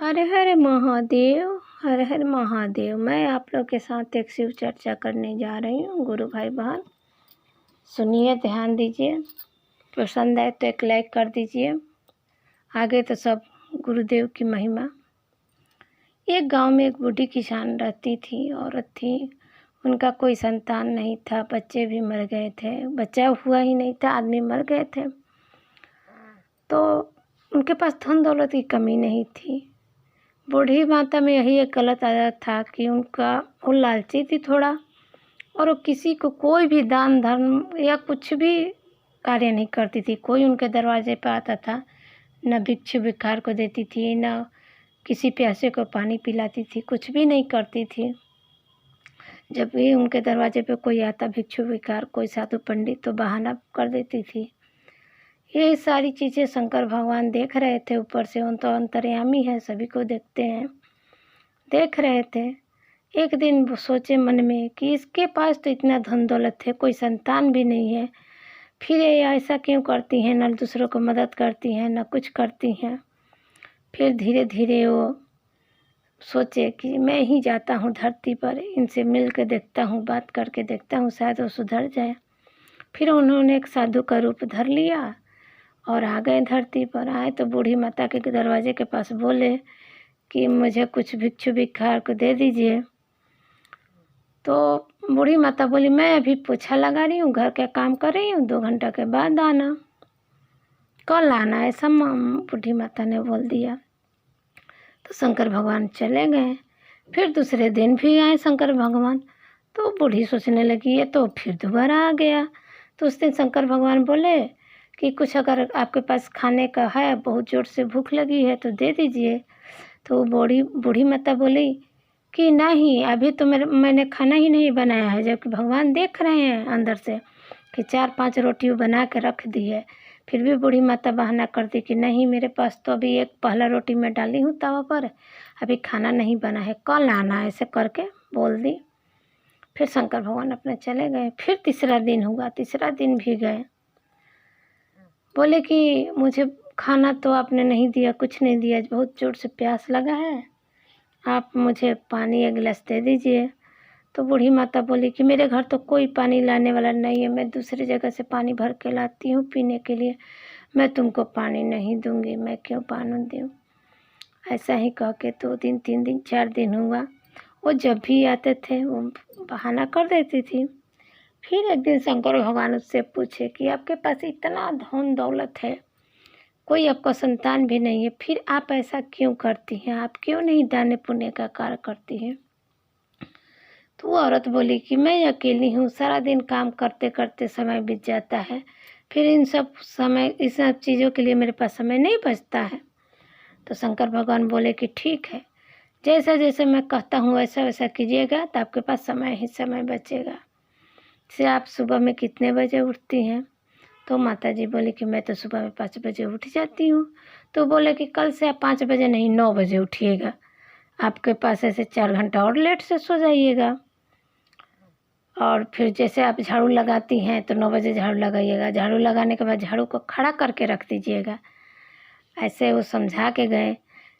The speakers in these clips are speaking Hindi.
हर हर महादेव, हर हर महादेव। मैं आप लोग के साथ एक शिव चर्चा करने जा रही हूँ। गुरु भाई बहन सुनिए, ध्यान दीजिए। पसंद आए तो एक लाइक कर दीजिए। आगे तो सब गुरुदेव की महिमा। एक गांव में एक बूढ़ी किसान रहती थी, औरत थी। उनका कोई संतान नहीं था, बच्चे भी मर गए थे, बच्चा हुआ ही नहीं था, आदमी मर गए थे। तो उनके पास धन दौलत की कमी नहीं थी। बूढ़ी माता में यही एक गलत आदत था कि वो लालची थी थोड़ा, और वो किसी को कोई भी दान धर्म या कुछ भी कार्य नहीं करती थी। कोई उनके दरवाजे पर आता था, न भिक्षु भिखार को देती थी, न किसी प्यासे को पानी पिलाती थी, कुछ भी नहीं करती थी। जब भी उनके दरवाजे पे कोई आता भिक्षु भिखार, कोई साधु पंडित, तो बहाना कर देती थी। ये सारी चीज़ें शंकर भगवान देख रहे थे ऊपर से। उन तो अंतर्यामी है, सभी को देखते हैं। देख रहे थे। एक दिन वो सोचे मन में कि इसके पास तो इतना धन दौलत है, कोई संतान भी नहीं है, फिर ये ऐसा क्यों करती हैं, न दूसरों को मदद करती हैं, न कुछ करती हैं। फिर धीरे धीरे वो सोचे कि मैं ही जाता हूँ धरती पर, इनसे मिल के देखता हूँ, बात करके देखता हूँ, शायद वो सुधर जाए। फिर उन्होंने एक साधु का रूप धर लिया और आ गए धरती पर। आए तो बूढ़ी माता के दरवाजे के पास बोले कि मुझे कुछ भिक्षु भिखार को दे दीजिए। तो बूढ़ी माता बोली, मैं अभी पोछा लगा रही हूँ, घर का काम कर रही हूँ, 2 घंटा के बाद आना, कल आना, ऐसा बूढ़ी माता ने बोल दिया। तो शंकर भगवान चले गए। फिर दूसरे दिन भी आए शंकर भगवान। तो बूढ़ी सोचने लगी ये तो फिर दोबारा आ गया। तो उस दिन शंकर भगवान बोले कि कुछ अगर आपके पास खाने का है, बहुत ज़ोर से भूख लगी है तो दे दीजिए। तो बूढ़ी माता बोली कि नहीं, अभी तो मैंने खाना ही नहीं बनाया है, जबकि भगवान देख रहे हैं अंदर से कि 4-5 रोटी बना के रख दी है। फिर भी बूढ़ी माता बहाना करती कि नहीं, मेरे पास तो अभी एक पहला रोटी मैं डाली हूँ तवा पर, अभी खाना नहीं बना है, कल आना, ऐसे करके बोल दी। फिर शंकर भगवान अपने चले गए। फिर तीसरा दिन हुआ, तीसरा दिन भी गए। बोले कि मुझे खाना तो आपने नहीं दिया, कुछ नहीं दिया, बहुत ज़ोर से प्यास लगा है, आप मुझे पानी 1 गिलास दे दीजिए। तो बूढ़ी माता बोली कि मेरे घर तो कोई पानी लाने वाला नहीं है, मैं दूसरी जगह से पानी भर के लाती हूँ पीने के लिए, मैं तुमको पानी नहीं दूँगी, मैं क्यों पानी दूँ। ऐसा ही कह के 2 दिन, 3 दिन, 4 दिन हुआ। वो जब भी आते थे वो बहाना कर देती थी। फिर एक दिन शंकर भगवान उससे पूछे कि आपके पास इतना धन दौलत है, कोई आपका संतान भी नहीं है, फिर आप ऐसा क्यों करती हैं, आप क्यों नहीं दान पुण्य का कार्य करती हैं। तो वो औरत बोली कि मैं अकेली हूँ, सारा दिन काम करते करते समय बीत जाता है, फिर इन सब चीज़ों के लिए मेरे पास समय नहीं बचता है। तो शंकर भगवान बोले कि ठीक है, जैसा जैसे मैं कहता हूँ वैसा वैसा कीजिएगा तो आपके पास समय ही समय बचेगा। से आप सुबह में कितने बजे उठती हैं। तो माता जी बोली कि मैं तो सुबह में 5 बजे उठ जाती हूँ। तो बोले कि कल से आप 5 बजे नहीं, 9 बजे उठिएगा, आपके पास ऐसे 4 घंटा और लेट से सो जाइएगा। और फिर जैसे आप झाड़ू लगाती हैं तो 9 बजे झाड़ू लगाइएगा, झाड़ू लगाने के बाद झाड़ू को खड़ा करके रख दीजिएगा। ऐसे वो समझा के गए।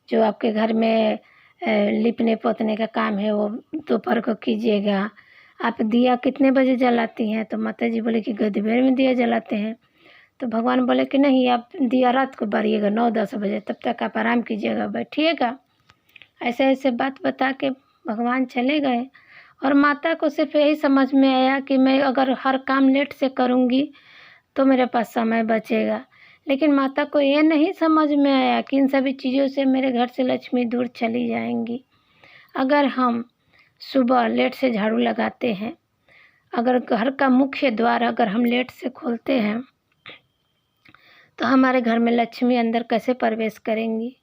जो आपके घर में लिपने पोतने का काम है वो दोपहर को कीजिएगा। आप दिया कितने बजे जलाती हैं। तो माता जी बोले कि दोपहर में दिया जलाते हैं। तो भगवान बोले कि नहीं, आप दिया रात को बारिएगा 9-10 बजे, तब तक आप आराम कीजिएगा, बैठिएगा। ऐसे ऐसे बात बता के भगवान चले गए। और माता को सिर्फ यही समझ में आया कि मैं अगर हर काम लेट से करूँगी तो मेरे पास समय बचेगा। लेकिन माता को ये नहीं समझ में आया कि इन सभी चीज़ों से मेरे घर से लक्ष्मी दूर चली जाएंगी। अगर हम सुबह लेट से झाड़ू लगाते हैं, अगर घर का मुख्य द्वार अगर हम लेट से खोलते हैं तो हमारे घर में लक्ष्मी अंदर कैसे प्रवेश करेंगी।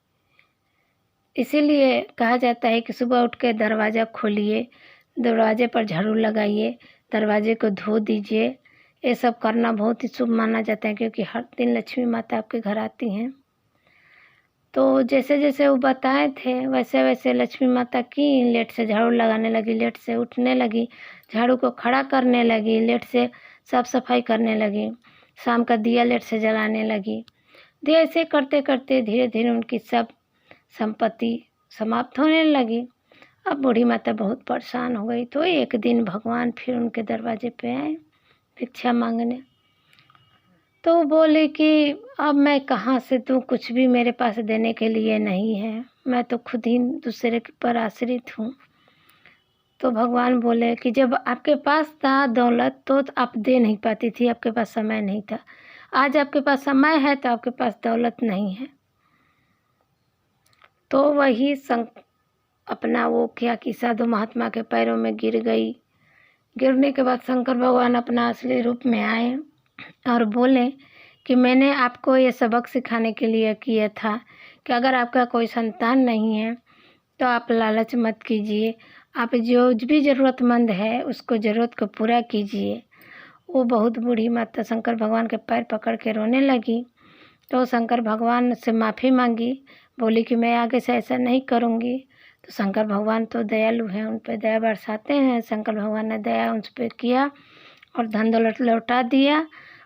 इसीलिए कहा जाता है कि सुबह उठ के दरवाज़ा खोलिए, दरवाजे पर झाड़ू लगाइए, दरवाजे को धो दीजिए। ये सब करना बहुत ही शुभ माना जाता है, क्योंकि हर दिन लक्ष्मी माता आपके घर आती हैं। तो जैसे जैसे वो बताए थे वैसे वैसे लक्ष्मी माता की लेट से झाड़ू लगाने लगी, लेट से उठने लगी, झाड़ू को खड़ा करने लगी, लेट से साफ सफाई करने लगी, शाम का दिया लेट से जलाने लगी। ऐसे करते करते धीरे धीरे उनकी सब संपत्ति समाप्त होने लगी। अब बूढ़ी माता बहुत परेशान हो गई। तो एक दिन भगवान फिर उनके दरवाजे पे आए भिक्षा मांगने। तो वो बोले कि अब मैं कहाँ से दूँ, कुछ भी मेरे पास देने के लिए नहीं है, मैं तो खुद ही दूसरे के पर आश्रित हूँ। तो भगवान बोले कि जब आपके पास था दौलत तो आप दे नहीं पाती थी, आपके पास समय नहीं था। आज आपके पास समय है तो आपके पास दौलत नहीं है। तो वही अपना वो क्या कि साधु महात्मा के पैरों में गिर गई। गिरने के बाद शंकर भगवान अपना असली रूप में आए और बोले कि मैंने आपको ये सबक सिखाने के लिए किया था कि अगर आपका कोई संतान नहीं है तो आप लालच मत कीजिए, आप जो भी ज़रूरतमंद है उसको ज़रूरत को पूरा कीजिए। वो बहुत बूढ़ी माता शंकर भगवान के पैर पकड़ के रोने लगी। तो शंकर भगवान से माफ़ी मांगी, बोली कि मैं आगे से ऐसा नहीं करूँगी। तो शंकर भगवान तो दयालु हैं, उन पर दया बरसाते हैं। शंकर भगवान ने दया उन पर किया और धन दौलत लौटा दिया।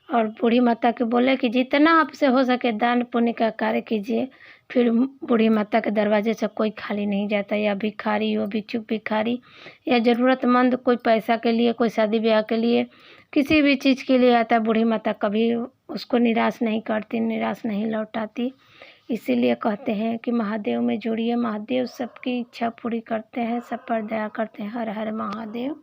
और बूढ़ी माता के बोले कि जितना आपसे हो सके दान पुण्य का कार्य कीजिए। फिर बूढ़ी माता के दरवाजे से कोई खाली नहीं जाता, या भिखारी हो, भिक्षुक भिखारी या ज़रूरतमंद कोई पैसा के लिए, कोई शादी ब्याह के लिए, किसी भी चीज़ के लिए आता है, बूढ़ी माता कभी उसको निराश नहीं करती, निराश नहीं लौटाती। इसीलिए कहते हैं कि महादेव में जुड़िए, महादेव सबकी इच्छा पूरी करते हैं, सब पर दया करते हैं। हर हर महादेव।